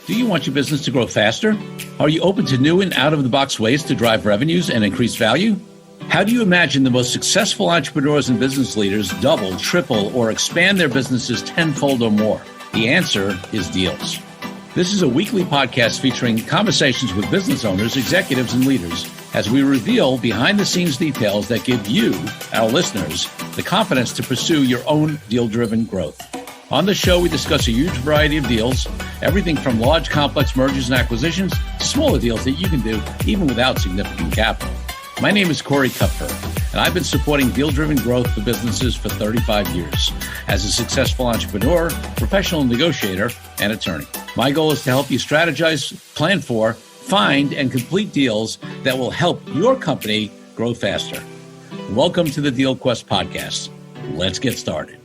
Do you want your business to grow faster? Are you open to new and out-of-the-box ways to drive revenues and increase value? How do you imagine the most successful entrepreneurs and business leaders double, triple, or expand their businesses tenfold or more? The answer is deals. This is a weekly podcast featuring conversations with business owners, executives, and leaders as we reveal behind-the-scenes details that give you, our listeners, the confidence to pursue your own deal-driven growth. On the show, we discuss a huge variety of deals, everything from large, complex mergers and acquisitions to smaller deals that you can do even without significant capital. My name is Corey Kupfer, and I've been supporting deal-driven growth for businesses for 35 years as a successful entrepreneur, professional negotiator, and attorney. My goal is to help you strategize, plan for, find, and complete deals that will help your company grow faster. Welcome to the DealQuest podcast. Let's get started.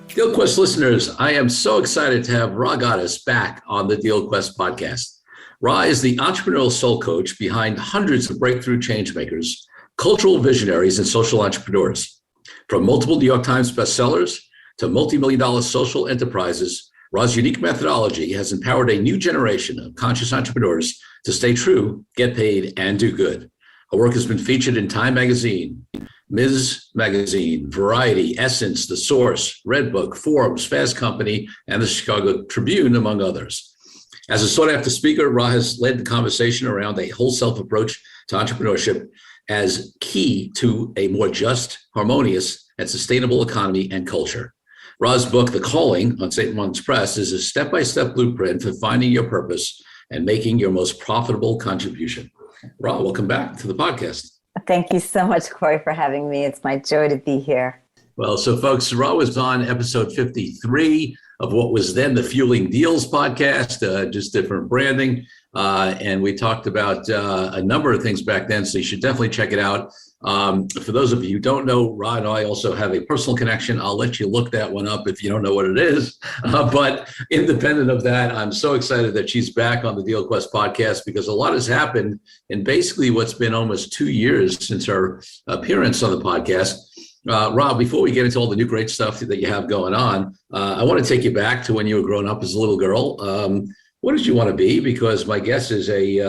DealQuest listeners, I am so excited to have Ra Gaddis back on the DealQuest podcast. Ra is the entrepreneurial soul coach behind hundreds of breakthrough changemakers, cultural visionaries, and social entrepreneurs. From multiple New York Times bestsellers to multi-million-dollar social enterprises, Ra's unique methodology has empowered a new generation of conscious entrepreneurs to stay true, get paid, and do good. Her work has been featured in Time Magazine, Ms. Magazine, Variety, Essence, The Source, Redbook, Forbes, Fast Company, and the Chicago Tribune, among others. As a sought-after speaker, Ra has led the conversation around a whole-self approach to entrepreneurship as key to a more just, harmonious, and sustainable economy and culture. Ra's book, The Calling, on St. Martin's Press, is a step-by-step blueprint for finding your purpose and making your most profitable contribution. Ra, welcome back to the podcast. Thank you so much, Corey, for having me. It's my joy to be here. Well, so folks, Ra was on episode 53 of what was then the Fueling Deals podcast, just different branding. And we talked about a number of things back then, so you should definitely check it out. For those of you who don't know, Ra and I also have a personal connection. I'll let you look that one up if you don't know what it is. But independent of that, I'm so excited that she's back on the DealQuest podcast because a lot has happened in basically what's been almost 2 years since her appearance on the podcast. Ra, before we get into all the new great stuff that you have going on, I want to take you back to when you were growing up as a little girl. What did you want to be? Because my guess is somebody,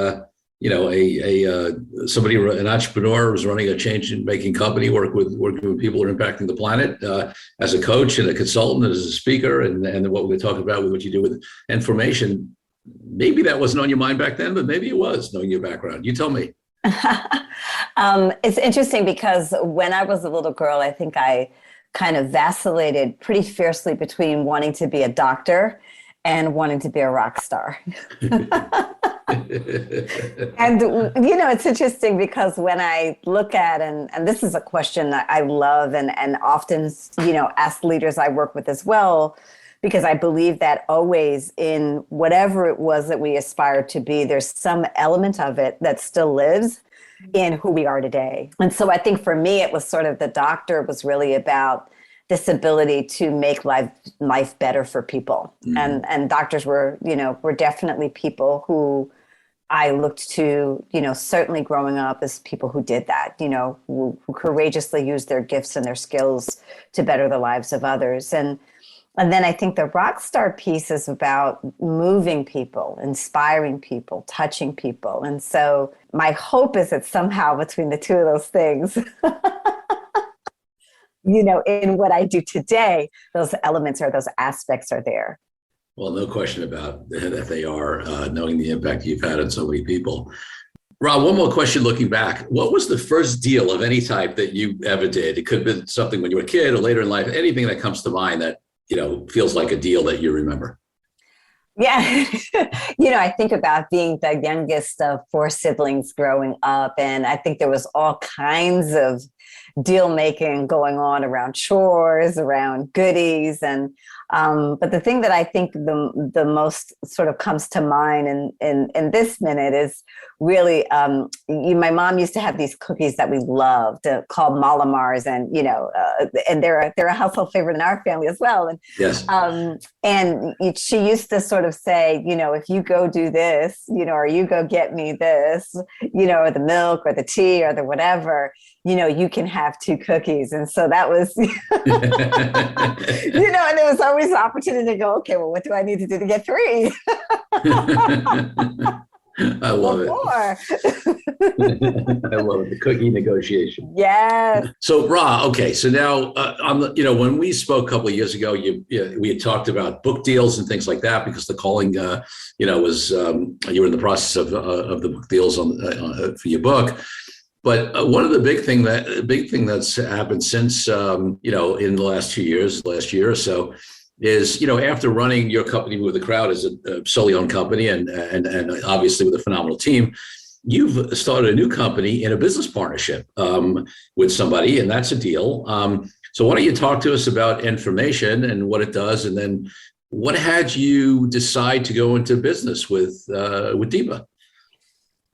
an entrepreneur who's running a change-making company, working with people who are impacting the planet, as a coach and a consultant, and as a speaker, and what we're talking about with what you do with nFormation. Maybe that wasn't on your mind back then, but maybe it was, knowing your background. You tell me. It's interesting because when I was a little girl, I think I kind of vacillated pretty fiercely between wanting to be a doctor and wanting to be a rock star. And, it's interesting because when I look at, and this is a question that I love and often, ask leaders I work with as well, because I believe that always in whatever it was that we aspire to be, there's some element of it that still lives in who we are today. And so I think for me, it was sort of the doctor was really about this ability to make life better for people. Mm-hmm. And doctors were definitely people who I looked to, certainly growing up as people who did that, who courageously used their gifts and their skills to better the lives of others. And then I think the rock star piece is about moving people, inspiring people, touching people. And so my hope is that somehow between the two of those things, in what I do today, those elements or those aspects are there. Well, no question about that they are, knowing the impact you've had on so many people. Rob, one more question looking back. What was the first deal of any type that you ever did? It could have been something when you were a kid or later in life, anything that comes to mind that, feels like a deal that you remember. Yeah. I think about being the youngest of 4 siblings growing up, and I think there was all kinds of deal making going on around chores, around goodies. And but the thing that I think the most sort of comes to mind in this minute is really, my mom used to have these cookies that we loved called Malamars, and and they're a household favorite in our family as well. And yes, and she used to sort of say, if you go do this, or you go get me this, or the milk or the tea or the whatever, you can have 2 cookies. And so that was, and there was always the opportunity to go, okay, well, what do I need to do to get 3? I love it. 4. I love it. The cookie negotiation. Yes. So, Ra, okay. So now, when we spoke a couple of years ago, we had talked about book deals and things like that because the calling, was you were in the process of the book deals for your book. But one of the big thing that's happened since in the last year or so, is after running your company with the crowd as a solely owned company and obviously with a phenomenal team, you've started a new company in a business partnership with somebody, and that's a deal. So why don't you talk to us about nFormation and what it does, and then what had you decide to go into business with Deepa?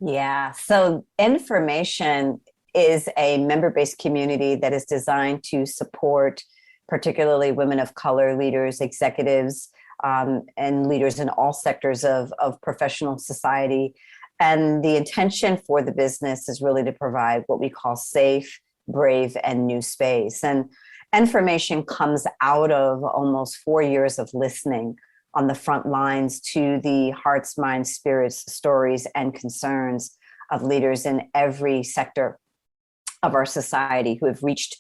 Yeah. So nFormation is a member-based community that is designed to support particularly women of color leaders, executives, and leaders in all sectors of professional society. And the intention for the business is really to provide what we call safe, brave, and new space. And nFormation comes out of almost 4 years of listening on the front lines to the hearts, minds, spirits, stories, and concerns of leaders in every sector of our society who have reached,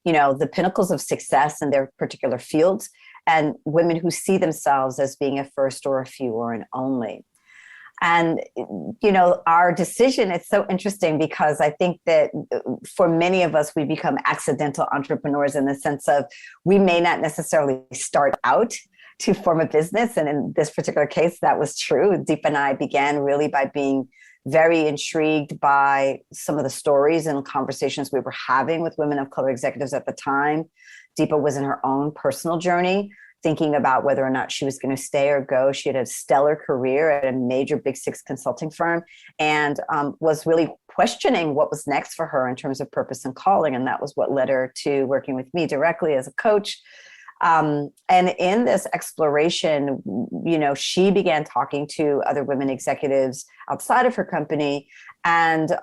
the pinnacles of success in their particular fields, and women who see themselves as being a first or a few or an only. And, our decision, it's so interesting because I think that for many of us, we become accidental entrepreneurs in the sense of we may not necessarily start out to form a business. And in this particular case, that was true. Deepa and I began really by being very intrigued by some of the stories and conversations we were having with women of color executives at the time. Deepa was in her own personal journey, thinking about whether or not she was going to stay or go. She had a stellar career at a major Big Six consulting firm and was really questioning what was next for her in terms of purpose and calling. And that was what led her to working with me directly as a coach. And in this exploration, she began talking to other women executives outside of her company. And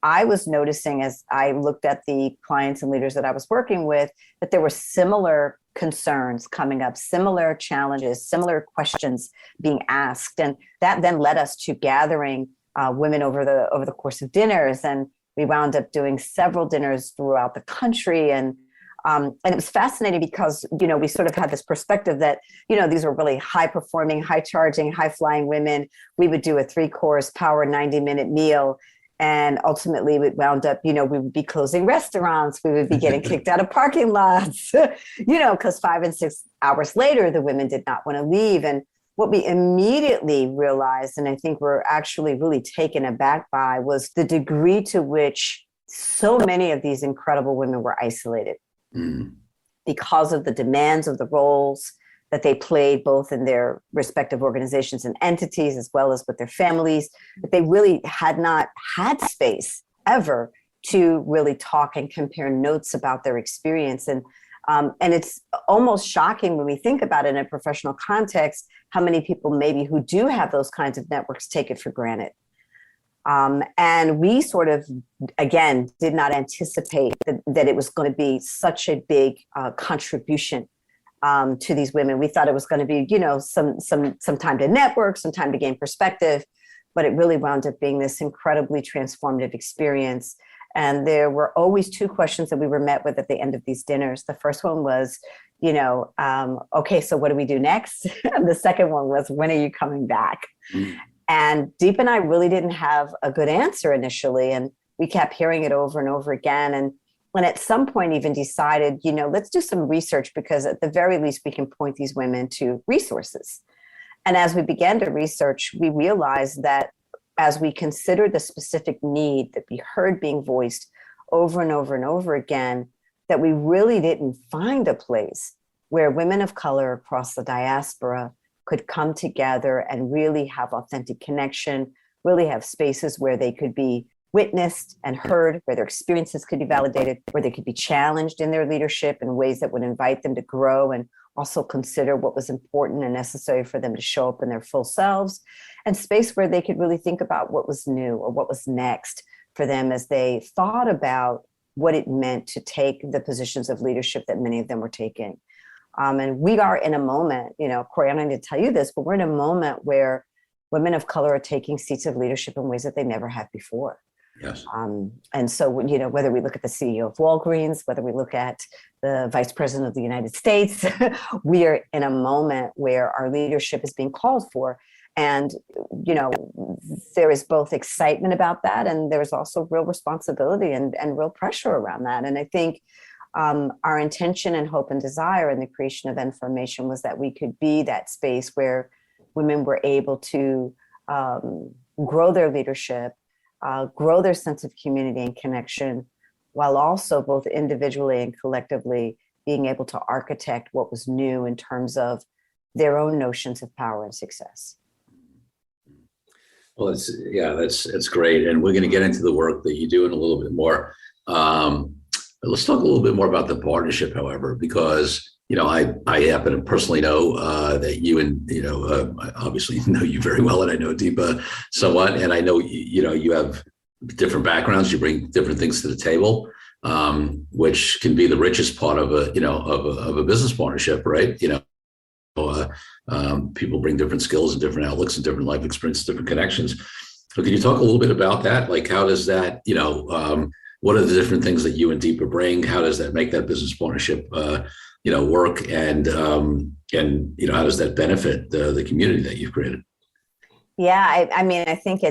I was noticing as I looked at the clients and leaders that I was working with, that there were similar concerns coming up, similar challenges, similar questions being asked. And that then led us to gathering women over the course of dinners. And we wound up doing several dinners throughout the country. And it was fascinating because, we sort of had this perspective that, these were really high performing, high charging, high flying women. We would do a 3-course power 90-minute meal. And ultimately we wound up, we would be closing restaurants. We would be getting kicked out of parking lots, because 5 and 6 hours later, the women did not want to leave. And what we immediately realized, and I think we're actually really taken aback by, was the degree to which so many of these incredible women were isolated. Because of the demands of the roles that they played both in their respective organizations and entities, as well as with their families, that they really had not had space ever to really talk and compare notes about their experience. And it's almost shocking when we think about it in a professional context, how many people maybe who do have those kinds of networks take it for granted. And we sort of, again, did not anticipate that it was going to be such a big contribution to these women. We thought it was going to be, some time to network, some time to gain perspective, but it really wound up being this incredibly transformative experience. And there were always 2 questions that we were met with at the end of these dinners. The first one was, okay, so what do we do next? And the second one was, when are you coming back? And Deepa and I really didn't have a good answer initially. And we kept hearing it over and over again. And at some point even decided, let's do some research, because at the very least we can point these women to resources. And as we began to research, we realized that as we considered the specific need that we heard being voiced over and over and over again, that we really didn't find a place where women of color across the diaspora could come together and really have authentic connection, really have spaces where they could be witnessed and heard, where their experiences could be validated, where they could be challenged in their leadership in ways that would invite them to grow and also consider what was important and necessary for them to show up in their full selves, and space where they could really think about what was new or what was next for them as they thought about what it meant to take the positions of leadership that many of them were taking. And we are in a moment, Corey, I don't need to tell you this, but we're in a moment where women of color are taking seats of leadership in ways that they never have before. Yes. And so, whether we look at the CEO of Walgreens, whether we look at the Vice President of the United States, we are in a moment where our leadership is being called for. And, there is both excitement about that, and there's also real responsibility and real pressure around that. And I think our intention and hope and desire in the creation of nFormation was that we could be that space where women were able to grow their leadership, grow their sense of community and connection, while also both individually and collectively being able to architect what was new in terms of their own notions of power and success. Well, that's great. And we're going to get into the work that you do in a little bit more. Let's talk a little bit more about the partnership, however, because, I happen to personally know that you and, I obviously know you very well, and I know Deepa somewhat, and I know, you have different backgrounds, you bring different things to the table, which can be the richest part of a business partnership, right? People bring different skills and different outlooks and different life experiences, different connections. So can you talk a little bit about that? Like, how does that, what are the different things that you and Deepa bring? How does that make that business partnership, work? And how does that benefit the community that you've created? Yeah, I think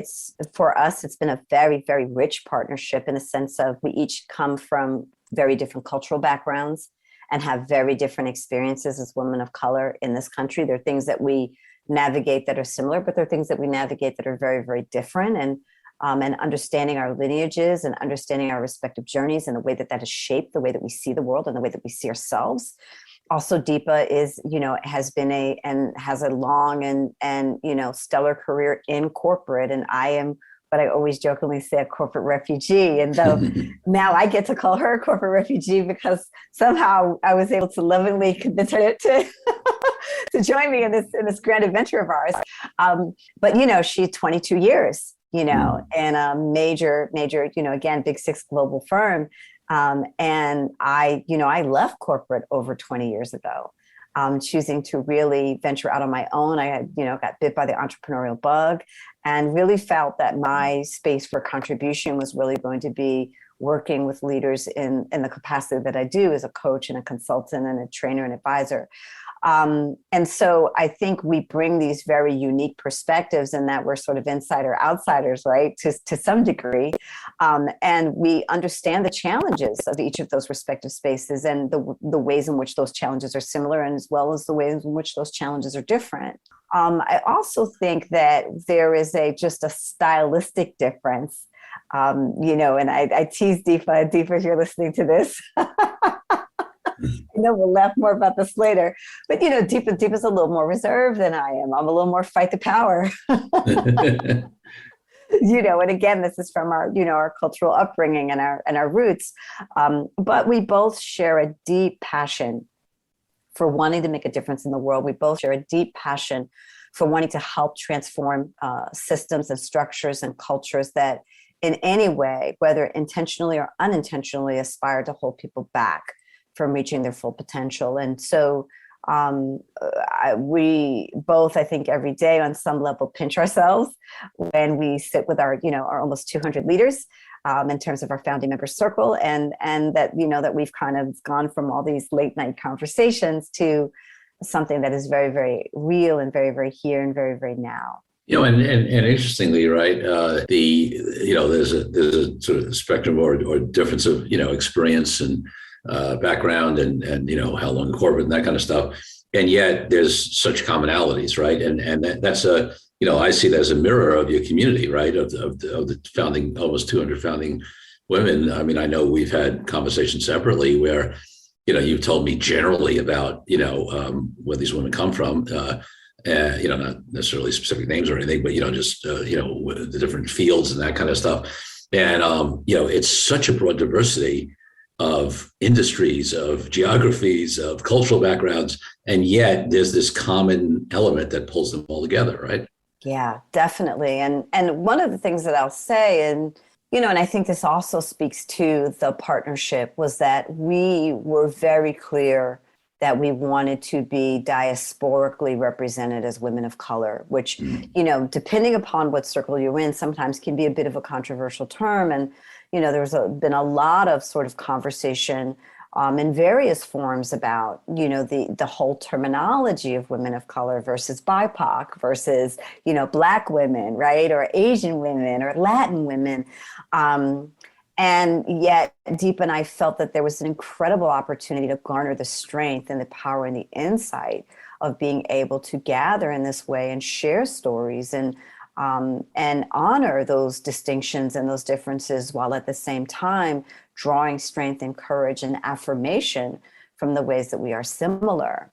for us, it's been a very, very rich partnership in the sense of we each come from very different cultural backgrounds and have very different experiences as women of color in this country. There are things that we navigate that are similar, but there are things that we navigate that are very, very different. And understanding our lineages and understanding our respective journeys and the way that has shaped the way that we see the world and the way that we see ourselves. Also, Deepa has been and has a long and stellar career in corporate, and I am what I always jokingly say, a corporate refugee. And though now I get to call her a corporate refugee because somehow I was able to lovingly convince her to to join me in this grand adventure of ours. But she's 22 years, in a major, again, Big Six global firm. And I left corporate over 20 years ago, choosing to really venture out on my own. I had, got bit by the entrepreneurial bug and really felt that my space for contribution was really going to be working with leaders in the capacity that I do as a coach and a consultant and a trainer and advisor. And so I think we bring these very unique perspectives in that we're sort of insider outsiders, right, to some degree. And we understand the challenges of each of those respective spaces and the ways in which those challenges are similar, and as well as the ways in which those challenges are different. I also think that there is just a stylistic difference, and I tease Deepa. Deepa, if you're listening to this, I know we'll laugh more about this later, but Deepa's a little more reserved than I am. I'm a little more fight the power. And again, this is from our cultural upbringing and our roots. But we both share a deep passion for wanting to make a difference in the world. We both share a deep passion for wanting to help transform systems and structures and cultures that in any way, whether intentionally or unintentionally, aspire to hold people back from reaching their full potential. And so we both, I think, every day on some level pinch ourselves when we sit with our almost 200 leaders in terms of our founding member circle, and that that we've kind of gone from all these late night conversations to something that is very, very real and very, very here and very, very now. And interestingly, right, there's a sort of spectrum or difference of experience and background and how long corporate and that kind of stuff, and yet there's such commonalities, right? And that's I see that as a mirror of your community, right? Of the founding, almost 200 founding women. I mean, I know we've had conversations separately where you've told me generally about where these women come from. Not necessarily specific names or anything, but just the different fields and that kind of stuff. And it's such a broad diversity of industries, of geographies, of cultural backgrounds, and yet there's this common element that pulls them all together, right? Yeah, definitely. And one of the things that I'll say, and And I think this also speaks to the partnership, was that we were very clear that we wanted to be diasporically represented as women of color, which, depending upon what circle you're in, sometimes can be a bit of a controversial term. And, there's been a lot of sort of conversation in various forms about, the whole terminology of women of color versus BIPOC versus, Black women, right? Or Asian women or Latin women. And yet, Deepa and I felt that there was an incredible opportunity to garner the strength and the power and the insight of being able to gather in this way and share stories and honor those distinctions and those differences, while at the same time drawing strength and courage and affirmation from the ways that we are similar.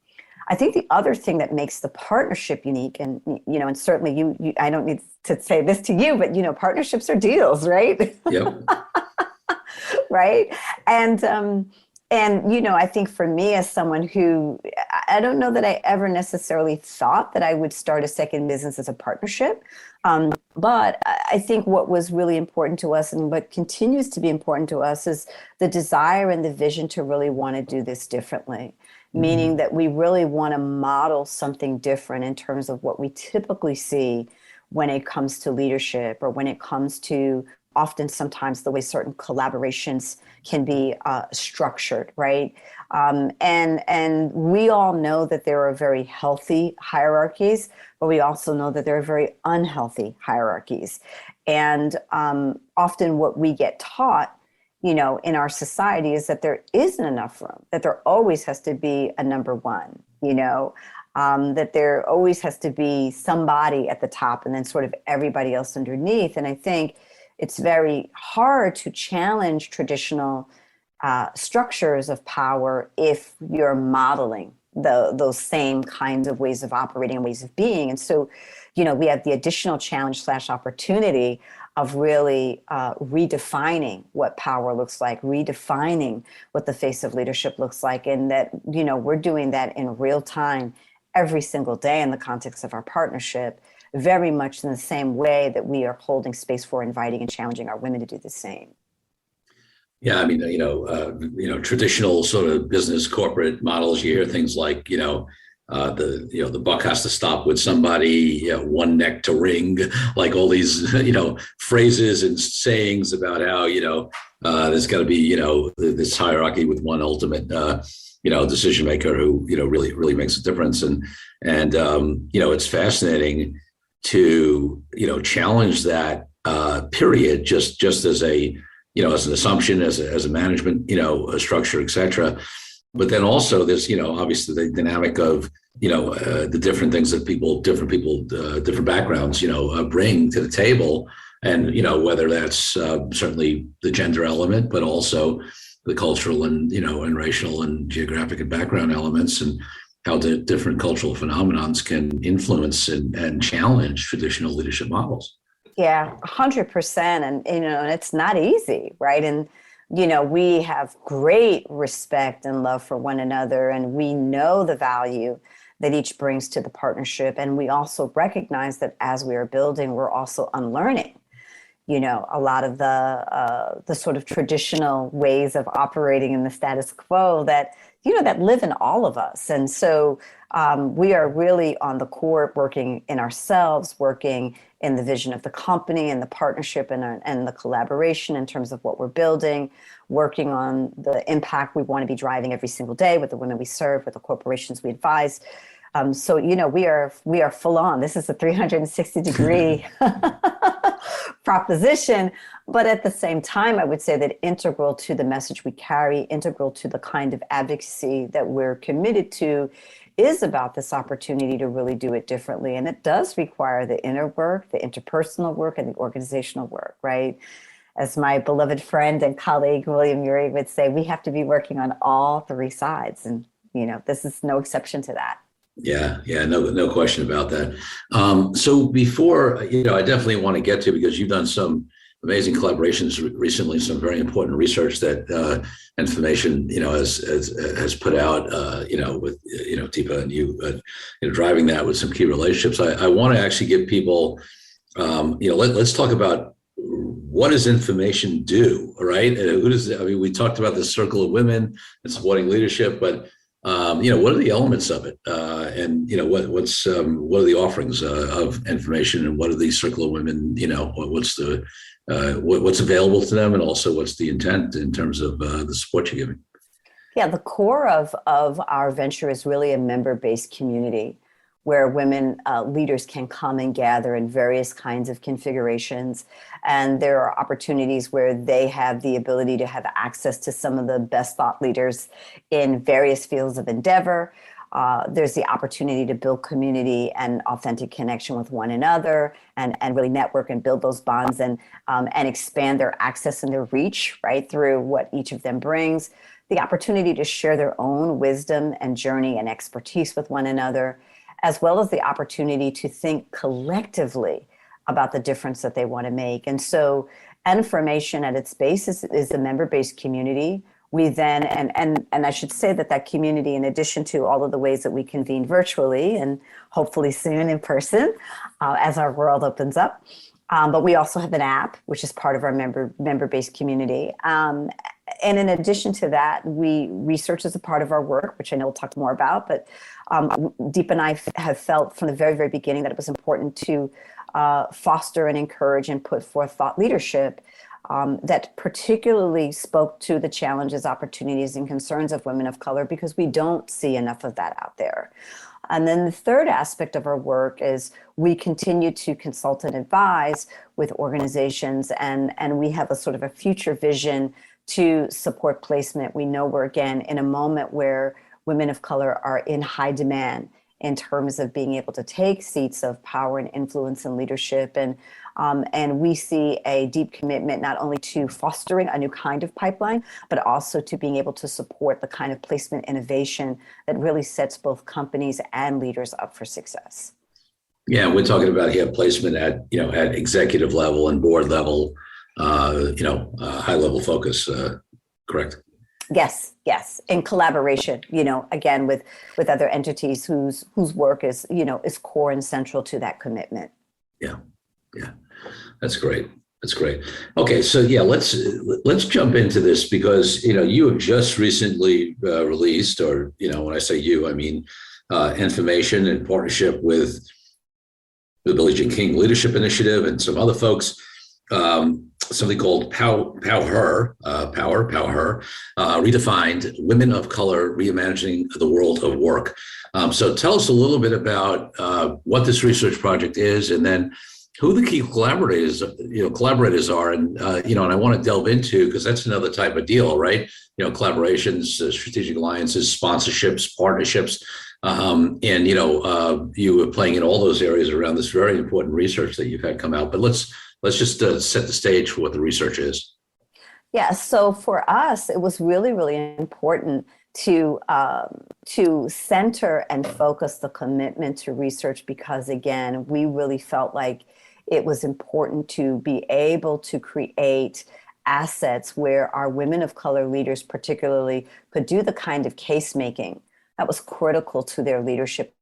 I think the other thing that makes the partnership unique, and and certainly you I don't need to say this to you, but partnerships are deals, right? Yep. Right. And I think for me, as someone who, I don't know that I ever necessarily thought that I would start a second business as a partnership. But I think what was really important to us, and what continues to be important to us, is the desire and the vision to really want to do this differently. Meaning that we really want to model something different in terms of what we typically see when it comes to leadership, or when it comes to often sometimes the way certain collaborations can be structured, right? And we all know that there are very healthy hierarchies, but we also know that there are very unhealthy hierarchies. And often what we get taught, in our society, is that there isn't enough room, that there always has to be a number one, that there always has to be somebody at the top and then sort of everybody else underneath. And I think it's very hard to challenge traditional structures of power if you're modeling those same kinds of ways of operating and ways of being. And so, we have the additional challenge / opportunity of really redefining what power looks like, redefining what the face of leadership looks like, and that, we're doing that in real time every single day in the context of our partnership, very much in the same way that we are holding space for inviting and challenging our women to do the same. Yeah, I mean, traditional sort of business corporate models, you hear things like, the buck has to stop with somebody, one neck to ring, like all these, phrases and sayings about how, there's got to be, this hierarchy with one ultimate, decision maker who, really makes a difference. And it's fascinating to, challenge that period, just as a, as an assumption, as a management, a structure, et cetera. But then also this, obviously the dynamic of, the different things that different backgrounds, bring to the table. And, whether that's certainly the gender element, but also the cultural and, and racial and geographic and background elements, and how the different cultural phenomenons can influence and challenge traditional leadership models. Yeah, 100%. And, and it's not easy, right? And, we have great respect and love for one another, and we know the value that each brings to the partnership. And we also recognize that as we are building, we're also unlearning, a lot of the sort of traditional ways of operating in the status quo that, that live in all of us. And so we are really on the core, working in ourselves, working in the vision of the company and the partnership and the collaboration in terms of what we're building, working on the impact we want to be driving every single day with the women we serve, with the corporations we advise. So, we are full on. This is a 360-degree proposition. But at the same time, I would say that integral to the message we carry, integral to the kind of advocacy that we're committed to, is about this opportunity to really do it differently. And it does require the inner work, the interpersonal work, and the organizational work, right? As my beloved friend and colleague, William Ury, would say, we have to be working on all three sides. And, this is no exception to that. Yeah, no question about that. So before, I definitely want to get to, because you've done some amazing collaborations recently, some very important research that nFormation, has put out, with, Deepa and you, driving that with some key relationships. I want to actually give people, let's talk about what does information do, right? Who does, I mean, we talked about the circle of women and supporting leadership, but what are the elements of it? And what are the offerings of information, and what are the circle of women? What's available to them, and also what's the intent in terms of the support you're giving? Yeah, the core of our venture is really a member-based community where women leaders can come and gather in various kinds of configurations. And there are opportunities where they have the ability to have access to some of the best thought leaders in various fields of endeavor. There's the opportunity to build community and authentic connection with one another, and really network and build those bonds, and expand their access and their reach, right, through what each of them brings. The opportunity to share their own wisdom and journey and expertise with one another, as well as the opportunity to think collectively about the difference that they want to make. And so nFormation at its base is a member-based community. We then, and I should say that community, in addition to all of the ways that we convene virtually and hopefully soon in person as our world opens up, but we also have an app, which is part of our member-based community. And in addition to that, research is a part of our work, which I know we'll talk more about, but Deep and I have felt from the very, very beginning that it was important to foster and encourage and put forth thought leadership that particularly spoke to the challenges, opportunities, and concerns of women of color, because we don't see enough of that out there. And then the third aspect of our work is we continue to consult and advise with organizations, and we have a sort of a future vision to support placement. We know we're, again, in a moment where women of color are in high demand in terms of being able to take seats of power and influence and leadership. And we see a deep commitment not only to fostering a new kind of pipeline, but also to being able to support the kind of placement innovation that really sets both companies and leaders up for success. Yeah, we're talking about here placement at at executive level and board level, high level focus. Correct. Yes. In collaboration, again, with other entities whose work is core and central to that commitment. Yeah. That's great. Okay, so yeah, let's jump into this, because you have just recently released, or when I say you, I mean nFormation in partnership with the Billie Jean King Leadership Initiative and some other folks. Something called Power Her, Redefined Women of Color Reimagining the World of Work. So tell us a little bit about what this research project is, and then who the key collaborators are, and and I want to delve into, because that's another type of deal, right? Collaborations, strategic alliances, sponsorships, partnerships, and you were playing in all those areas around this very important research that you've had come out. But let's just set the stage for what the research is. Yeah, so for us, it was really, really important to center and focus the commitment to research, because, again, we really felt like it was important to be able to create assets where our women of color leaders particularly could do the kind of case making that was critical to their leadership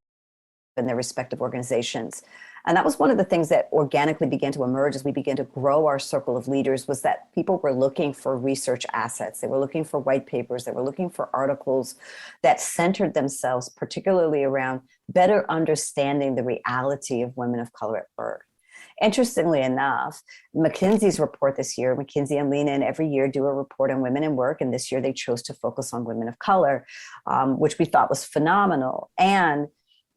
in their respective organizations. And that was one of the things that organically began to emerge as we began to grow our circle of leaders, was that people were looking for research assets. They were looking for white papers. They were looking for articles that centered themselves particularly around better understanding the reality of women of color at work. Interestingly enough, McKinsey's report this year, McKinsey and Lean In every year do a report on women in work, and this year they chose to focus on women of color, which we thought was phenomenal. And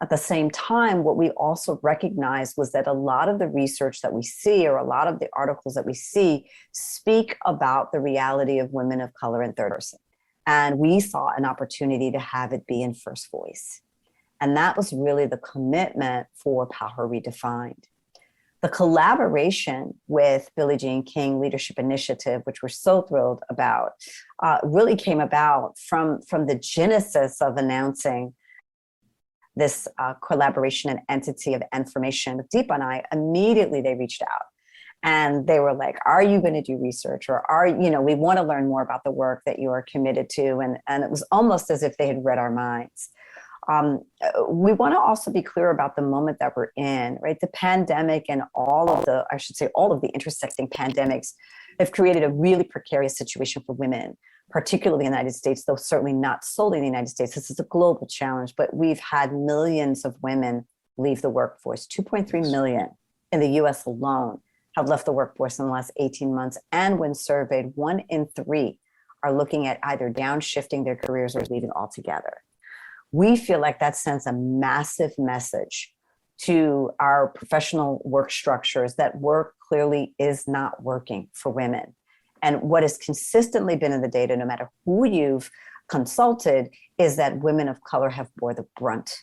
at the same time, what we also recognized was that a lot of the research that we see, or a lot of the articles that we see, speak about the reality of women of color in third person. And we saw an opportunity to have it be in first voice. And that was really the commitment for Power Redefined. The collaboration with Billie Jean King Leadership Initiative, which we're so thrilled about, really came about from the genesis of announcing this collaboration and entity of nFormation with Deep and I. Immediately they reached out and they were like, are you going to do research, or we want to learn more about the work that you are committed to. And it was almost as if they had read our minds. We want to also be clear about the moment that we're in, right? The pandemic and all of the intersecting pandemics have created a really precarious situation for women, particularly in the United States, though certainly not solely in the United States. This is a global challenge, but we've had millions of women leave the workforce. 2.3 million in the US alone have left the workforce in the last 18 months. And when surveyed, 1 in 3 are looking at either downshifting their careers or leaving altogether. We feel like that sends a massive message to our professional work structures that work clearly is not working for women. And what has consistently been in the data, no matter who you've consulted, is that women of color have bore the brunt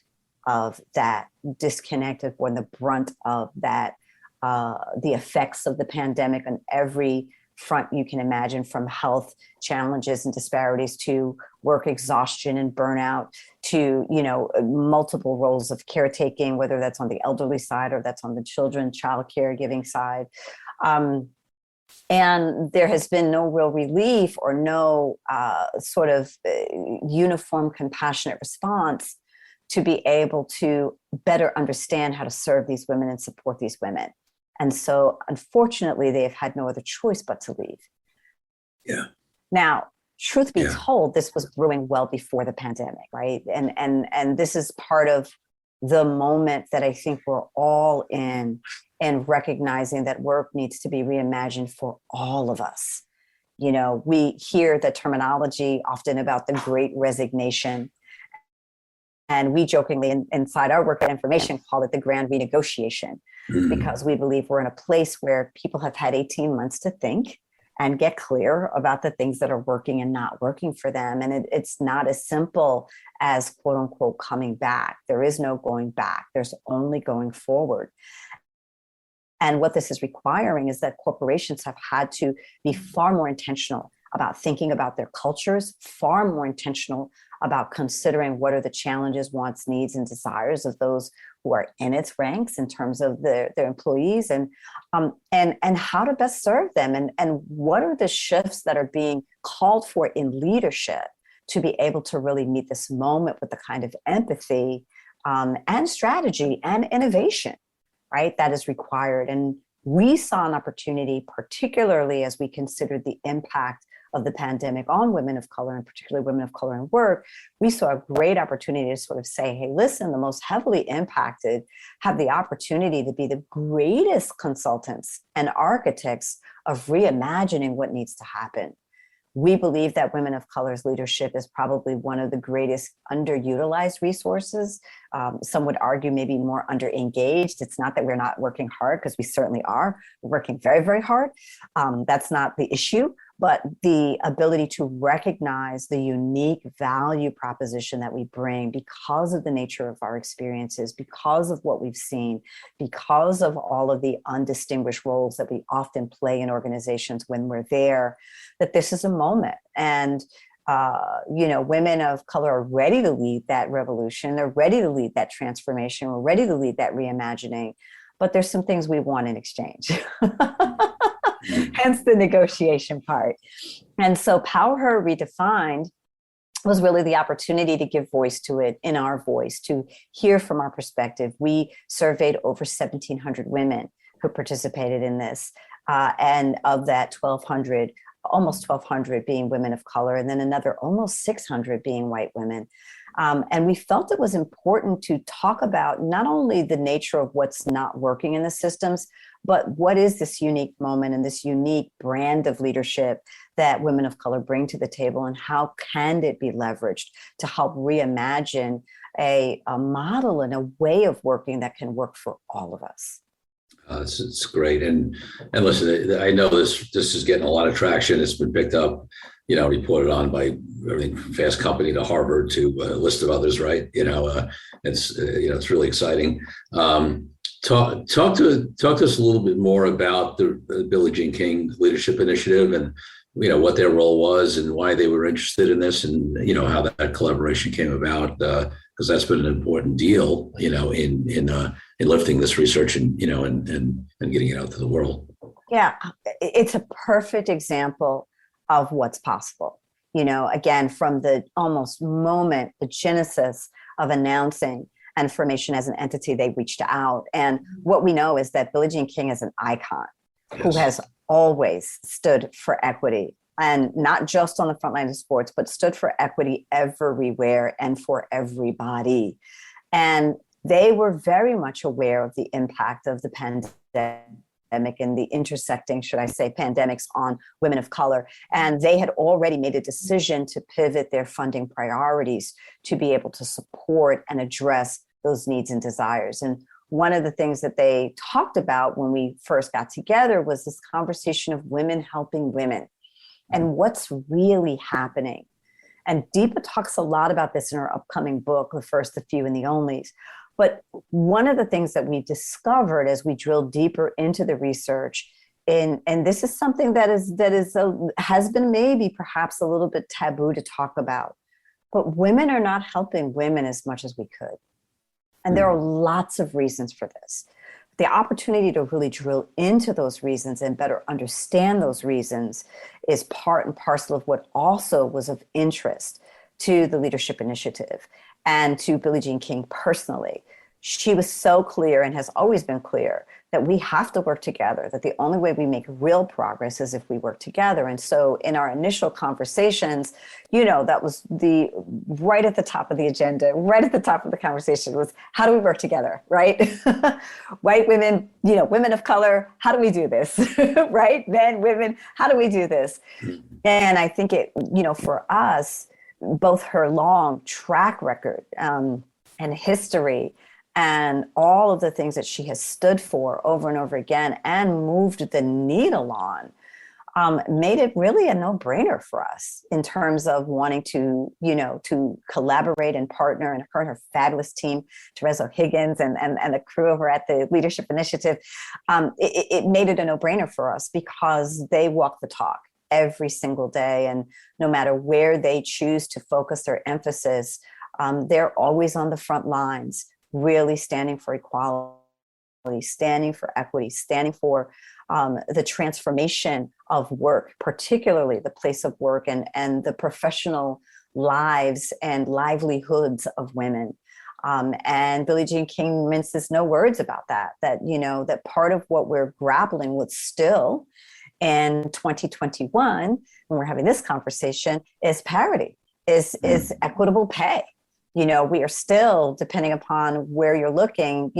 of that disconnect, have borne the brunt of that, the effects of the pandemic on every front you can imagine, from health challenges and disparities to work exhaustion and burnout to, multiple roles of caretaking, whether that's on the elderly side or that's on the child caregiving side. And there has been no real relief or no uniform compassionate response to be able to better understand how to serve these women and support these women. And so, unfortunately, they have had no other choice but to leave. Yeah. Now, truth be told, this was brewing well before the pandemic, right? And this is part of the moment that I think we're all in recognizing that work needs to be reimagined for all of us. We hear the terminology often about the Great Resignation. And we jokingly inside our work at nFormation call it the grand renegotiation, because we believe we're in a place where people have had 18 months to think and get clear about the things that are working and not working for them. And it's not as simple as quote unquote coming back. There is no going back. There's only going forward. And what this is requiring is that corporations have had to be far more intentional about thinking about their cultures, far more intentional about considering what are the challenges, wants, needs, and desires of those who are in its ranks in terms of their employees, and how to best serve them, and what are the shifts that are being called for in leadership to be able to really meet this moment with the kind of empathy and strategy and innovation, right, that is required. And we saw an opportunity, particularly as we considered the impact of the pandemic on women of color, and particularly women of color in work. We saw a great opportunity to sort of say, hey, listen, the most heavily impacted have the opportunity to be the greatest consultants and architects of reimagining what needs to happen. We believe that women of color's leadership is probably one of the greatest underutilized resources. Some would argue maybe more underengaged. It's not that we're not working hard, because we certainly are. We're working very, very hard. That's not the issue, but the ability to recognize the unique value proposition that we bring because of the nature of our experiences, because of what we've seen, because of all of the undistinguished roles that we often play in organizations when we're there, that this is a moment. And women of color are ready to lead that revolution. They're ready to lead that transformation. We're ready to lead that reimagining. But there's some things we want in exchange. Hence the negotiation part. And so Power Her Redefined was really the opportunity to give voice to it in our voice, to hear from our perspective. We surveyed over 1,700 women who participated in this. And of that, almost 1,200 being women of color, and then another almost 600 being white women. And we felt it was important to talk about not only the nature of what's not working in the systems, but what is this unique moment and this unique brand of leadership that women of color bring to the table, and how can it be leveraged to help reimagine a model and a way of working that can work for all of us. It's great. And listen, I know this is getting a lot of traction. It's been picked up, reported on by everything from Fast Company to Harvard to a list of others, right? It's really exciting. Talk to us a little bit more about the Billie Jean King Leadership Initiative, and what their role was and why they were interested in this, and how that collaboration came about, because that's been an important deal, in lifting this research and getting it out to the world. Yeah, it's a perfect example of what's possible. Again, from the almost moment, the genesis of announcing nFormation as an entity, they reached out. And what we know is that Billie Jean King is an icon who has always stood for equity, and not just on the front line of sports, but stood for equity everywhere and for everybody. And they were very much aware of the impact of the pandemic and the intersecting, should I say, pandemics on women of color. And they had already made a decision to pivot their funding priorities to be able to support and address those needs and desires. And one of the things that they talked about when we first got together was this conversation of women helping women and what's really happening. And Deepa talks a lot about this in her upcoming book, The First, the Few, and the Onlys. But one of the things that we discovered as we drilled deeper into the research, and this is something that has been maybe perhaps a little bit taboo to talk about, but women are not helping women as much as we could. And there are lots of reasons for this. The opportunity to really drill into those reasons and better understand those reasons is part and parcel of what also was of interest to the Leadership Initiative and to Billie Jean King personally. She was so clear and has always been clear that we have to work together, that the only way we make real progress is if we work together. And so in our initial conversations, that was right at the top of the agenda, right at the top of the conversation was, how do we work together, right? White women, women of color, how do we do this, right? Men, women, how do we do this? And I think for us, both her long track record and history and all of the things that she has stood for over and over again and moved the needle on, made it really a no-brainer for us in terms of wanting to collaborate and partner. And her and her fabulous team, Teresa Higgins and the crew over at the Leadership Initiative, it made it a no-brainer for us because they walk the talk every single day. And no matter where they choose to focus their emphasis, they're always on the front lines, really standing for equality, standing for equity, standing for the transformation of work, particularly the place of work and the professional lives and livelihoods of women. And Billie Jean King minces no words about that that part of what we're grappling with still in 2021, when we're having this conversation, is parity, is equitable pay. We are still, depending upon where you're looking,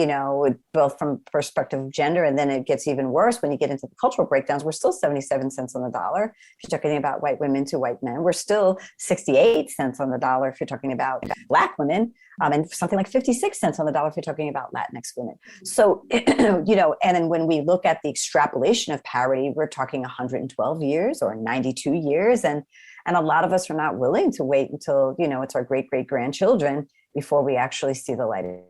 both from perspective of gender, and then it gets even worse when you get into the cultural breakdowns. We're still 77 cents on the dollar if you're talking about white women to white men. We're still 68 cents on the dollar if you're talking about Black women, and something like 56 cents on the dollar if you're talking about Latinx women. So, and then when we look at the extrapolation of parity, we're talking 112 years or 92 years. And a lot of us are not willing to wait until, it's our great-great-grandchildren before we actually see the light of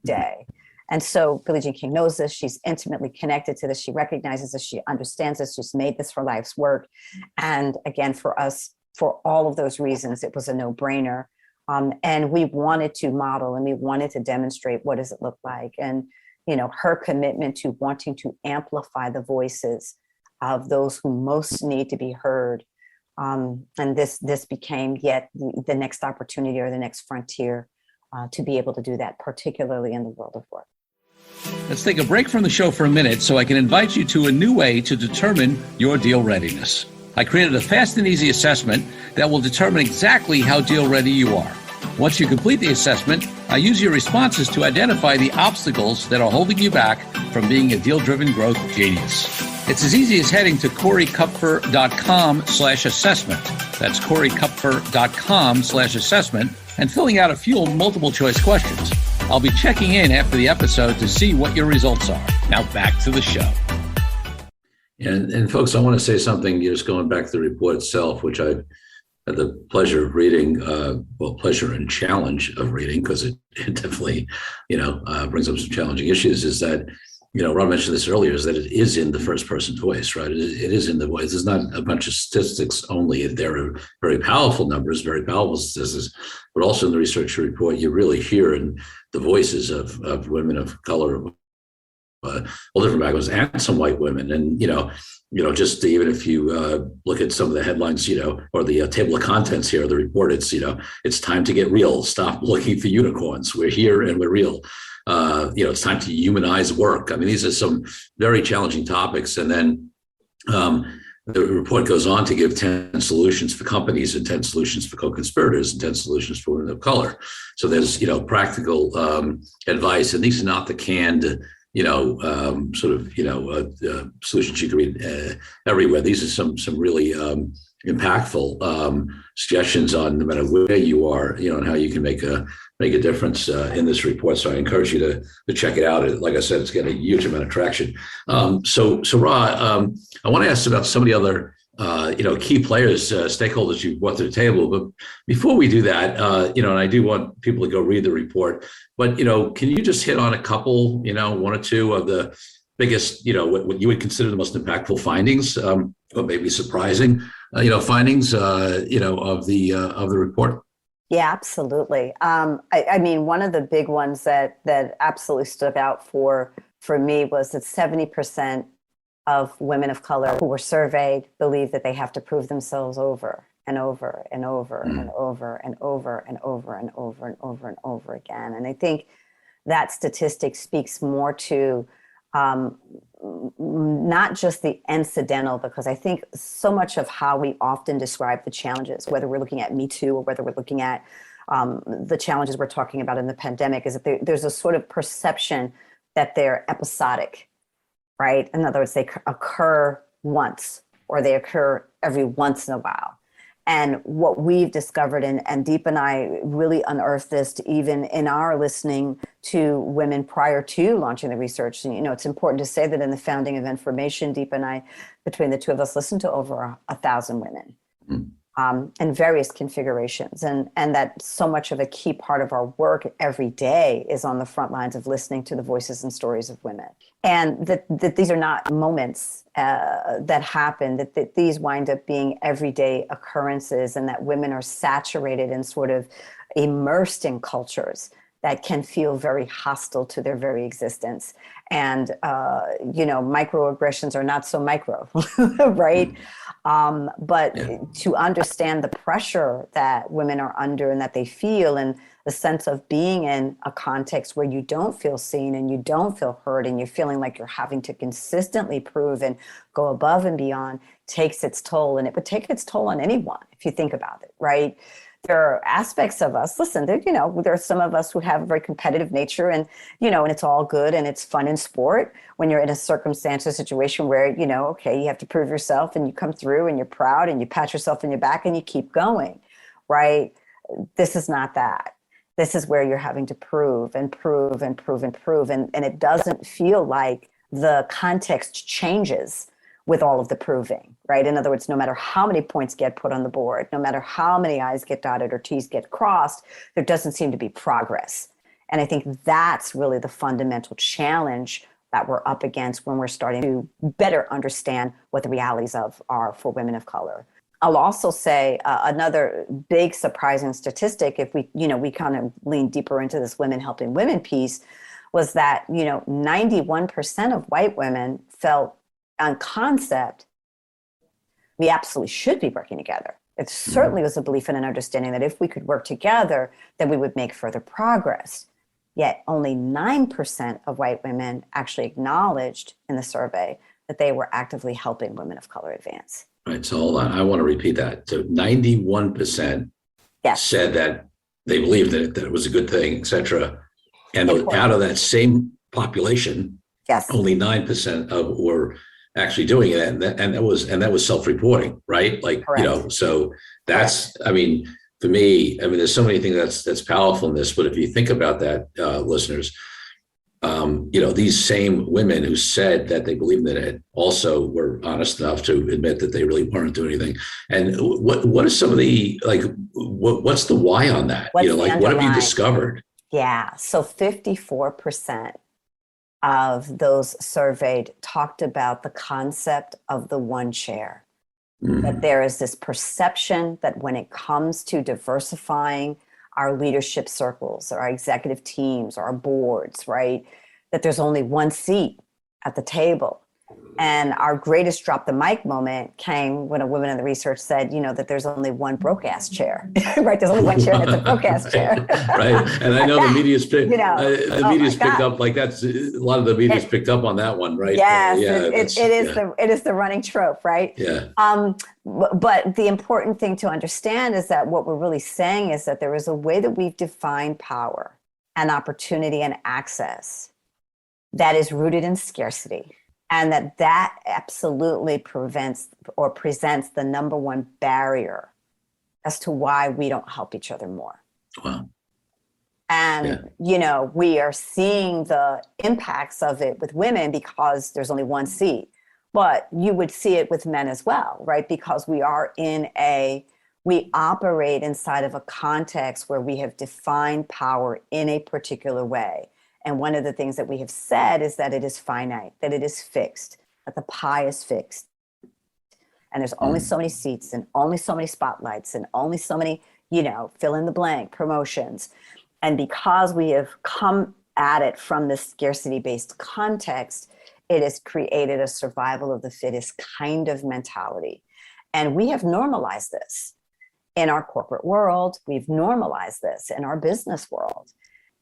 day. And so Billie Jean King knows this. She's intimately connected to this. She recognizes this. She understands this. She's made this her life's work. And again, for us, for all of those reasons, it was a no-brainer. And we wanted to model and we wanted to demonstrate what does it look like. And, her commitment to wanting to amplify the voices of those who most need to be heard. And this became yet the next opportunity or the next frontier to be able to do that, particularly in the world of work. Let's take a break from the show for a minute so I can invite you to a new way to determine your deal readiness. I created a fast and easy assessment that will determine exactly how deal ready you are. Once you complete the assessment, I use your responses to identify the obstacles that are holding you back from being a deal-driven growth genius. It's as easy as heading to CoreyKupfer.com/assessment. That's CoreyKupfer.com/assessment and filling out a few multiple choice questions. I'll be checking in after the episode to see what your results are. Now back to the show. And folks, I want to say something, just going back to the report itself, which I had the pleasure of reading, pleasure and challenge of reading, because it definitely, brings up some challenging issues, is that, Ron mentioned this earlier, is that it is in the first person voice, right? It is in the voice. It's not a bunch of statistics only. There are very powerful numbers, very powerful statistics, but also in the research report, you really hear in the voices of women of color, all different backgrounds, and some white women. And just even if you look at some of the headlines, or the table of contents here of the report, it's time to get real. Stop looking for unicorns. We're here and we're real. It's time to humanize work. I mean, these are some very challenging topics. And then the report goes on to give 10 solutions for companies and 10 solutions for co-conspirators and 10 solutions for women of color. So there's, practical advice, and these are not the canned, solutions you can read everywhere. These are some really impactful suggestions on no matter where you are, and how you can make a difference in this report. So I encourage you to check it out. Like I said, it's getting a huge amount of traction. So Ra, I want to ask about some of the other key players, stakeholders you brought to the table. But before we do that, and I do want people to go read the report, but, can you just hit on a couple, one or two of the biggest, what you would consider the most impactful findings, or maybe surprising, findings, of the report? Yeah, absolutely. I mean, one of the big ones that absolutely stood out for me was that 70% of women of color who were surveyed believe that they have to prove themselves over and over and over and over and over and over and over and over and over again. And I think that statistic speaks more to not just the incidental, because I think so much of how we often describe the challenges, whether we're looking at Me Too or whether we're looking at the challenges we're talking about in the pandemic, is that there's a sort of perception that they're episodic, right? In other words, they occur once or they occur every once in a while. And what we've discovered, and Deep and I really unearthed this even in our listening to women prior to launching the research. And, it's important to say that in the founding of nFormation, Deep and I, between the two of us, listened to over 1,000 women. In various configurations, and that so much of a key part of our work every day is on the front lines of listening to the voices and stories of women, and that these are not moments that happen, that these wind up being everyday occurrences, and that women are saturated and sort of immersed in cultures that can feel very hostile to their very existence. And, microaggressions are not so micro, right? But to understand the pressure that women are under and that they feel, and the sense of being in a context where you don't feel seen and you don't feel heard, and you're feeling like you're having to consistently prove and go above and beyond, takes its toll. And it would take its toll on anyone if you think about it, right? There are aspects of us, listen, there are some of us who have a very competitive nature, and, and it's all good and it's fun in sport when you're in a circumstance or situation where, okay, you have to prove yourself and you come through and you're proud and you pat yourself in your back and you keep going, right? This is not that. This is where you're having to prove and prove and prove and prove. And it doesn't feel like the context changes with all of the proving, right? In other words, no matter how many points get put on the board, no matter how many I's get dotted or T's get crossed, there doesn't seem to be progress. And I think that's really the fundamental challenge that we're up against when we're starting to better understand what the realities are for women of color. I'll also say another big surprising statistic, if we kind of lean deeper into this women helping women piece, was that, 91% of white women felt on concept, we absolutely should be working together. It certainly was a belief and an understanding that if we could work together, then we would make further progress. Yet only 9% of white women actually acknowledged in the survey that they were actively helping women of color advance. Right. So hold on. I want to repeat that. So 91% said that they believed that it was a good thing, et cetera. And out of that same population, only 9% were actually doing it, and that was self-reporting, right? Like, correct. So that's, I mean, for me, there's so many things that's powerful in this. But if you think about that, listeners, these same women who said that they believed in it also were honest enough to admit that they really weren't doing anything. And what are some of the, what's the why on that? What have you discovered? Yeah, so 54% of those surveyed talked about the concept of the one chair. That there is this perception that when it comes to diversifying our leadership circles, or our executive teams, or our boards, right, that there's only one seat at the table. And our greatest drop the mic moment came when a woman in the research said, that there's only one broke ass chair, right? There's only one chair, and it's a broke ass chair. Right. And I know the media's picked, picked up, like that's a lot of the media's picked up on that one, right? Yes, it is the running trope, right? Yeah. But the important thing to understand is that what we're really saying is that there is a way that we've defined power and opportunity and access that is rooted in scarcity. And that absolutely prevents or presents the number one barrier as to why we don't help each other more. Wow. And, we are seeing the impacts of it with women because there's only one seat. But you would see it with men as well, right? Because we operate inside of a context where we have defined power in a particular way. And one of the things that we have said is that it is finite, that it is fixed, that the pie is fixed. And there's only so many seats and only so many spotlights and only so many, fill in the blank promotions. And because we have come at it from this scarcity-based context, it has created a survival of the fittest kind of mentality. And we have normalized this in our corporate world. We've normalized this in our business world.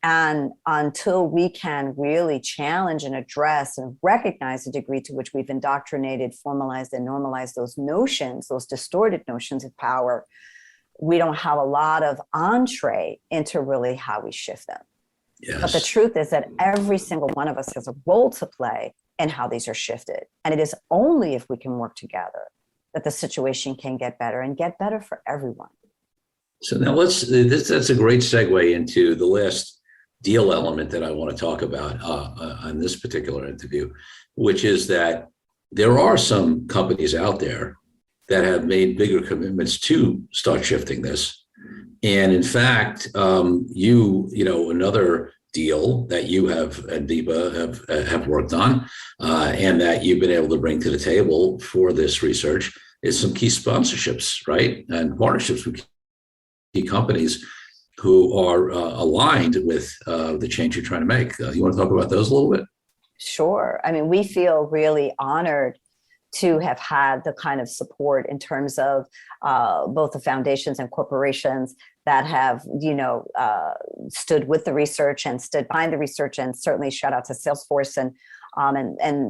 And until we can really challenge and address and recognize the degree to which we've indoctrinated, formalized, and normalized those notions, those distorted notions of power, we don't have a lot of entree into really how we shift them. Yes. But the truth is that every single one of us has a role to play in how these are shifted. And it is only if we can work together that the situation can get better and get better for everyone. So now that's a great segue into the last deal element that I want to talk about on this particular interview, which is that there are some companies out there that have made bigger commitments to start shifting this. And in fact, another deal that you and Deepa have worked on and that you've been able to bring to the table for this research is some key sponsorships, right? And partnerships with key companies who are aligned with the change you're trying to make. You want to talk about those a little bit? Sure. I mean, we feel really honored to have had the kind of support in terms of both the foundations and corporations that have, stood with the research and stood behind the research. And certainly shout out to Salesforce. And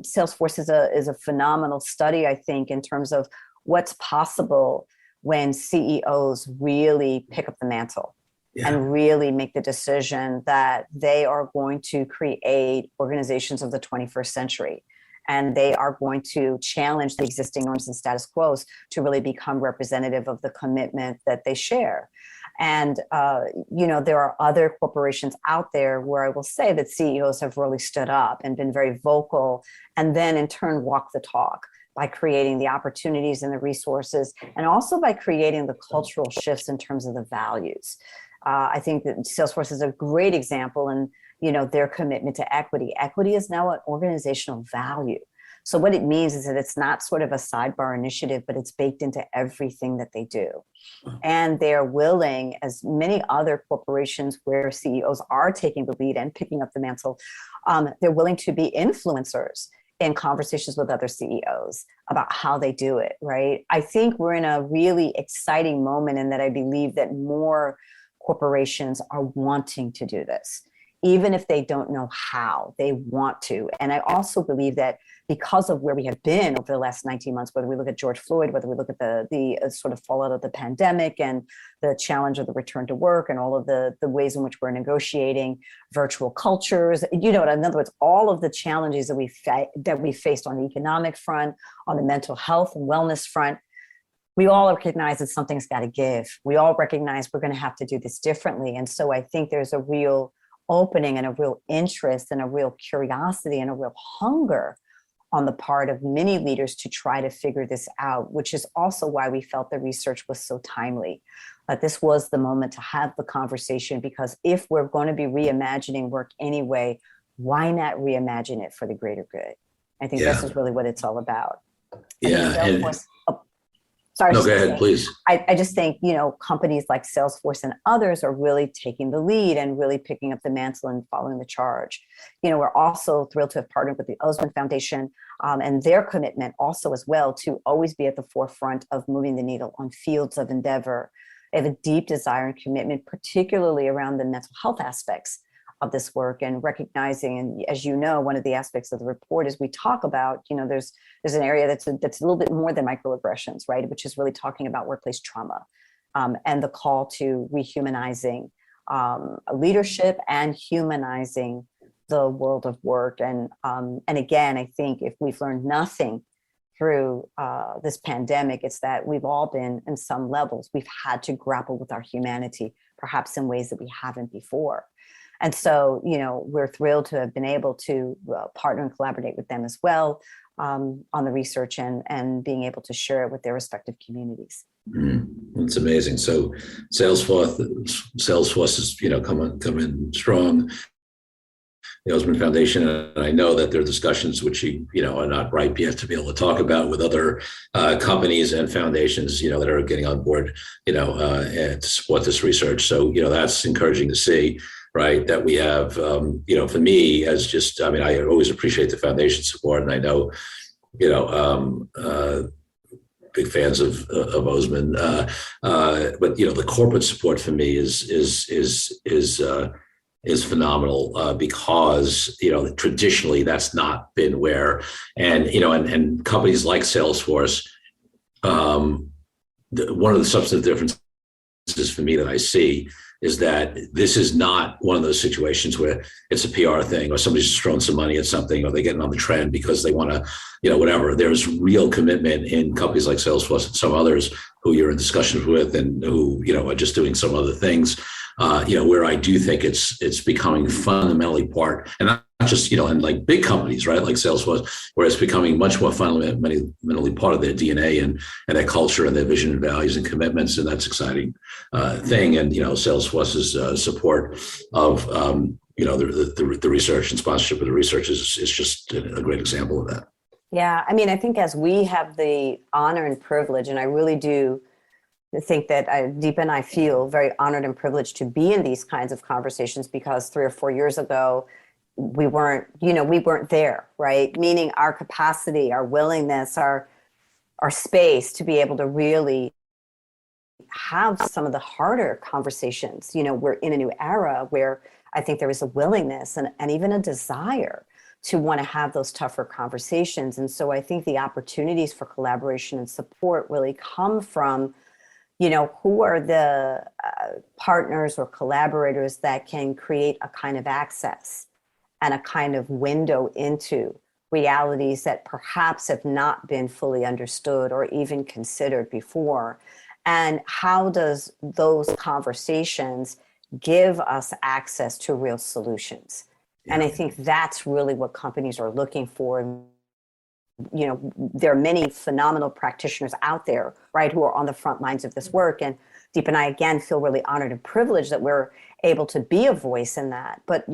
Salesforce is a phenomenal study, I think, in terms of what's possible when CEOs really pick up the mantle. Yeah. And really make the decision that they are going to create organizations of the 21st century. And they are going to challenge the existing norms and status quos to really become representative of the commitment that they share. And, there are other corporations out there where I will say that CEOs have really stood up and been very vocal, and then in turn walk the talk by creating the opportunities and the resources, and also by creating the cultural shifts in terms of the values. I think that Salesforce is a great example in, their commitment to equity. Equity is now an organizational value. So what it means is that it's not sort of a sidebar initiative, but it's baked into everything that they do. And they're willing, as many other corporations where CEOs are taking the lead and picking up the mantle, they're willing to be influencers in conversations with other CEOs about how they do it, right? I think we're in a really exciting moment in that I believe that more corporations are wanting to do this, even if they don't know how. They want to. And I also believe that because of where we have been over the last 19 months, whether we look at George Floyd, whether we look at the sort of fallout of the pandemic and the challenge of the return to work and all of the ways in which we're negotiating virtual cultures, in other words, all of the challenges that we faced on the economic front, on the mental health and wellness front, we all recognize that something's got to give. We all recognize we're going to have to do this differently. And so I think there's a real opening and a real interest and a real curiosity and a real hunger on the part of many leaders to try to figure this out, which is also why we felt the research was so timely. That this was the moment to have the conversation, because if we're going to be reimagining work anyway, why not reimagine it for the greater good? I think this is really what it's all about. Yeah. So I was No, just go ahead, saying, please. I just think, companies like Salesforce and others are really taking the lead and really picking up the mantle and following the charge. We're also thrilled to have partnered with the Osmond Foundation and their commitment also as well to always be at the forefront of moving the needle on fields of endeavor. They have a deep desire and commitment, particularly around the mental health aspects of this work, and recognizing, and as you know, one of the aspects of the report is we talk about, there's an area that's a little bit more than microaggressions, right? Which is really talking about workplace trauma, and the call to rehumanizing leadership and humanizing the world of work. And again, I think if we've learned nothing through this pandemic, it's that we've all been, in some levels, we've had to grapple with our humanity, perhaps in ways that we haven't before. And so, we're thrilled to have been able to partner and collaborate with them as well on the research and being able to share it with their respective communities. That's amazing. So Salesforce is, coming strong. The Osmond Foundation, and I know that there are discussions which are not ripe yet to be able to talk about with other companies and foundations, that are getting on board, and to support this research. So, that's encouraging to see, right? That we have, for me, I always appreciate the foundation support, and I know, big fans of Osmond, but the corporate support for me is phenomenal because traditionally that's not been where, and companies like Salesforce, one of the substantive differences for me that I see is that this is not one of those situations where it's a PR thing or somebody's just throwing some money at something or they're getting on the trend because they want to, whatever. There's real commitment in companies like Salesforce and some others who you're in discussions with and who, are just doing some other things, where I do think it's becoming fundamentally part, and not just, in like big companies, right? Like Salesforce, where it's becoming much more fundamentally part of their DNA and their culture and their vision and values and commitments. And that's exciting thing. And, Salesforce's support of, the research and sponsorship of the research is just a great example of that. Yeah. I mean, I think as we have the honor and privilege, and I really do think that Deepa and I feel very honored and privileged to be in these kinds of conversations, because 3 or 4 years ago, we weren't there, right? Meaning our capacity, our willingness, our space to be able to really have some of the harder conversations. We're in a new era where I think there is a willingness and even a desire to want to have those tougher conversations. And so I think the opportunities for collaboration and support really come from, who are the partners or collaborators that can create a kind of access and a kind of window into realities that perhaps have not been fully understood or even considered before. And how does those conversations give us access to real solutions? Yeah. And I think that's really what companies are looking for. There are many phenomenal practitioners out there, right, who are on the front lines of this work. And Deep and I, again, feel really honored and privileged that we're able to be a voice in that. But,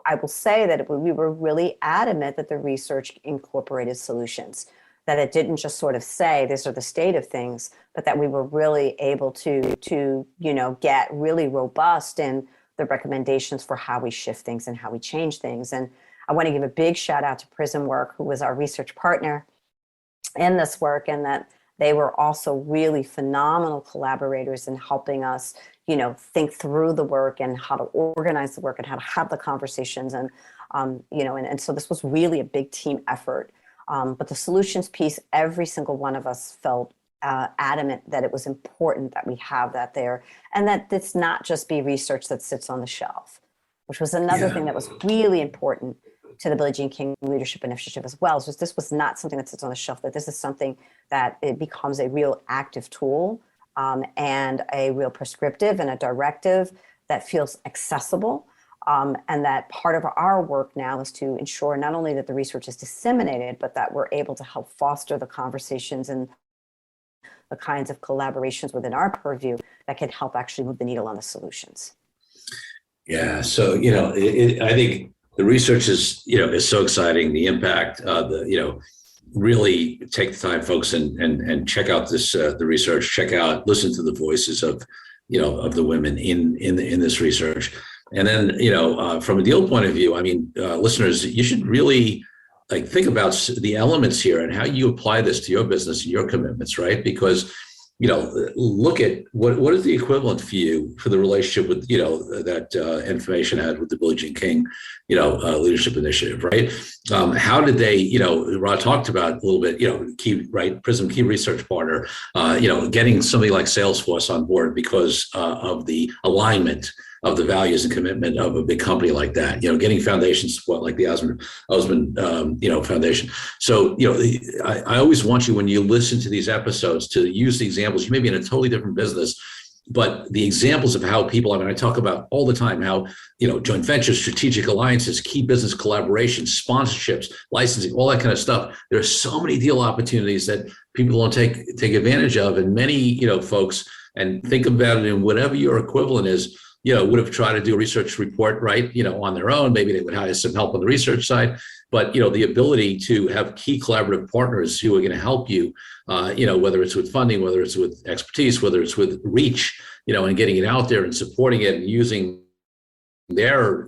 I will say that we were really adamant that the research incorporated solutions, that it didn't just sort of say, these are the state of things, but that we were really able to get really robust in the recommendations for how we shift things and how we change things. And I want to give a big shout out to Prism Work, who was our research partner in this work, and that they were also really phenomenal collaborators in helping us, think through the work and how to organize the work and how to have the conversations. And, and so this was really a big team effort. But the solutions piece, every single one of us felt adamant that it was important that we have that there, and that it's not just be research that sits on the shelf, which was another thing that was really important to the Billie Jean King Leadership Initiative as well. So this was not something that sits on the shelf, that this is something that it becomes a real active tool and a real prescriptive and a directive that feels accessible. And that part of our work now is to ensure not only that the research is disseminated, but that we're able to help foster the conversations and the kinds of collaborations within our purview that can help actually move the needle on the solutions. Yeah. So, I think the research is so exciting. The impact, really take the time, folks, and check out the research. Listen to the voices of of the women in this research. And then from a deal point of view, I mean, listeners, you should really think about the elements here and how you apply this to your business and your commitments, right? Because look at what is the equivalent for you for the relationship with that nFormation had with the Billie Jean King leadership initiative, right? How did they, Rod talked about a little bit, Prism key research partner, getting somebody like Salesforce on board because of the alignment of the values and commitment of a big company like that, getting foundation support like the Osmond Foundation. So, I always want you, when you listen to these episodes, to use the examples. You may be in a totally different business, but the examples of how people, I talk about all the time how, joint ventures, strategic alliances, key business collaborations, sponsorships, licensing, all that kind of stuff. There are so many deal opportunities that people don't take advantage of. And many, folks, and think about it in whatever your equivalent is, would have tried to do a research report, right, on their own. Maybe they would hire some help on the research side, but, the ability to have key collaborative partners who are going to help you, whether it's with funding, whether it's with expertise, whether it's with reach, and getting it out there and supporting it and using their,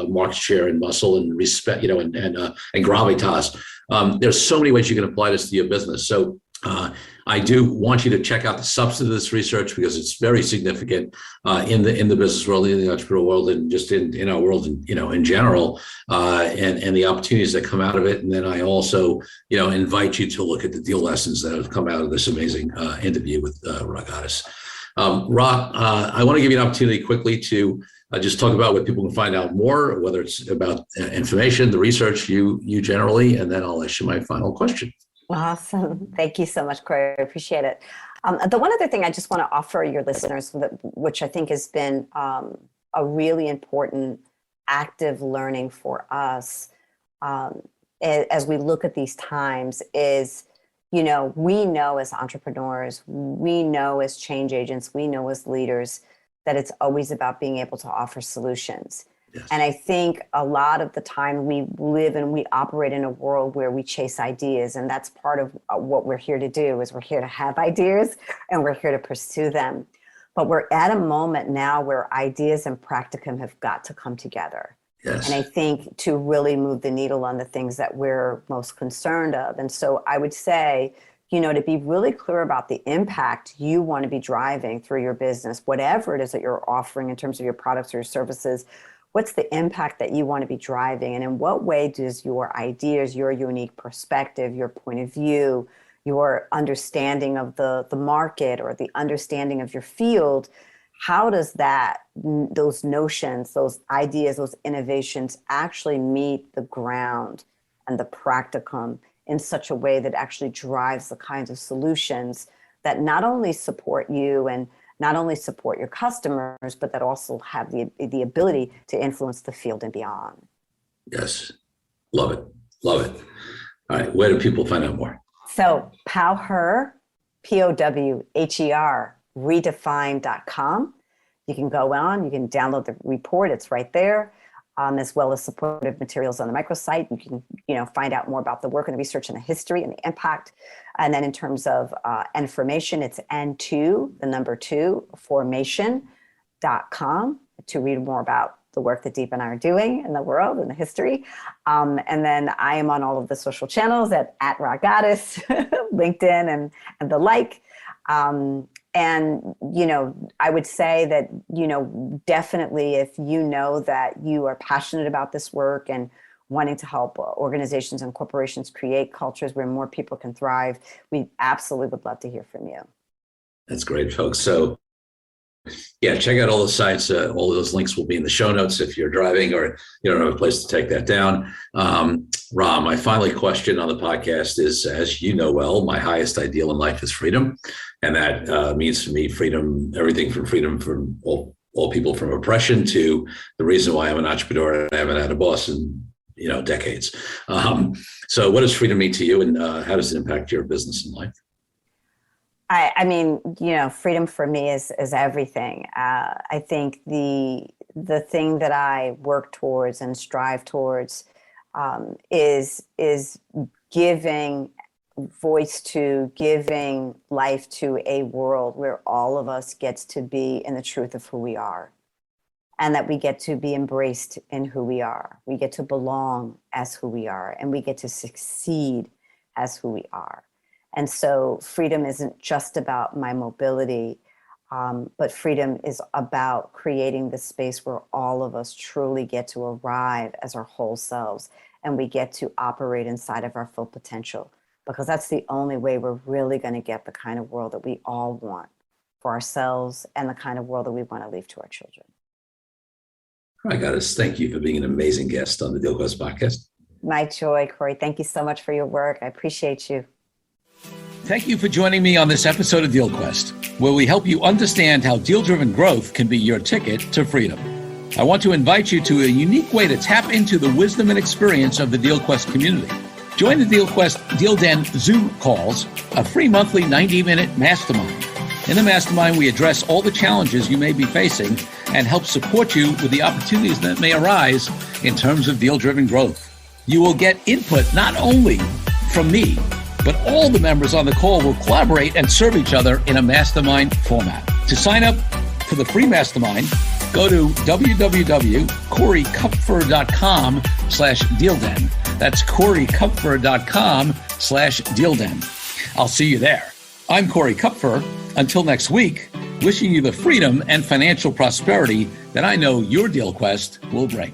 market share and muscle and respect, and gravitas. There's so many ways you can apply this to your business. So, I do want you to check out the substance of this research because it's very significant in the business world, in the entrepreneurial world, and just in our world, in general, and the opportunities that come out of it. And then I also, invite you to look at the deal lessons that have come out of this amazing interview with Rod Goddess. Rod, I want to give you an opportunity quickly to just talk about what people can find out more, whether it's about nFormation, the research, you generally, and then I'll ask you my final question. Awesome. Thank you so much, Corey. I appreciate it. The one other thing I just want to offer your listeners, which I think has been a really important active learning for us as we look at these times is, we know as entrepreneurs, we know as change agents, we know as leaders that it's always about being able to offer solutions. Yes. And I think a lot of the time we live and we operate in a world where we chase ideas. And that's part of what we're here to do is we're here to have ideas and we're here to pursue them. But we're at a moment now where ideas and practicum have got to come together. Yes. And I think to really move the needle on the things that we're most concerned of. And so I would say, to be really clear about the impact you want to be driving through your business, whatever it is that you're offering in terms of your products or your services. What's the impact that you want to be driving? And in what way does your ideas, your unique perspective, your point of view, your understanding of the market or the understanding of your field, how does those notions, those ideas, those innovations actually meet the ground and the practicum in such a way that actually drives the kinds of solutions that not only support you and not only support your customers, but that also have the ability to influence the field and beyond. Yes. Love it. Love it. All right. Where do people find out more? So Powher, Powher, redefine.com. You can go on, you can download the report. It's right there. As well as supportive materials on the microsite. You can, find out more about the work and the research and the history and the impact. And then in terms of nFormation, it's N2, the number 2, formation.com to read more about the work that Deep and I are doing in the world and the history. And then I am on all of the social channels at Rod Goddess, LinkedIn and the like. And, I would say that, definitely if you know that you are passionate about this work and wanting to help organizations and corporations create cultures where more people can thrive, we absolutely would love to hear from you. That's great, folks. So, yeah, check out all the sites. All of those links will be in the show notes if you're driving or you don't have a place to take that down. Ram, my final question on the podcast is, as you know well, my highest ideal in life is freedom. And that means for me, freedom, everything from freedom from all people from oppression to the reason why I'm an entrepreneur and I haven't had a boss in, decades. So what does freedom mean to you and how does it impact your business and life? I mean, freedom for me is everything. I think the thing that I work towards and strive towards is giving voice to giving life to a world where all of us gets to be in the truth of who we are, and that we get to be embraced in who we are. We get to belong as who we are, and we get to succeed as who we are. And so freedom isn't just about my mobility, but freedom is about creating the space where all of us truly get to arrive as our whole selves, and we get to operate inside of our full potential, because that's the only way we're really going to get the kind of world that we all want for ourselves and the kind of world that we want to leave to our children. I got to thank you for being an amazing guest on the DealQuest podcast. My joy, Corey. Thank you so much for your work. I appreciate you. Thank you for joining me on this episode of DealQuest, where we help you understand how deal-driven growth can be your ticket to freedom. I want to invite you to a unique way to tap into the wisdom and experience of the DealQuest community. Join the DealQuest Deal Den Zoom calls, a free monthly 90-minute mastermind. In the mastermind, we address all the challenges you may be facing and help support you with the opportunities that may arise in terms of deal-driven growth. You will get input not only from me, but all the members on the call will collaborate and serve each other in a mastermind format. To sign up for the free mastermind, go to www.corykupfer.com/dealden. That's corykupfer.com/dealden. I'll see you there. I'm Corey Kupfer. Until next week, wishing you the freedom and financial prosperity that I know your DealQuest will bring.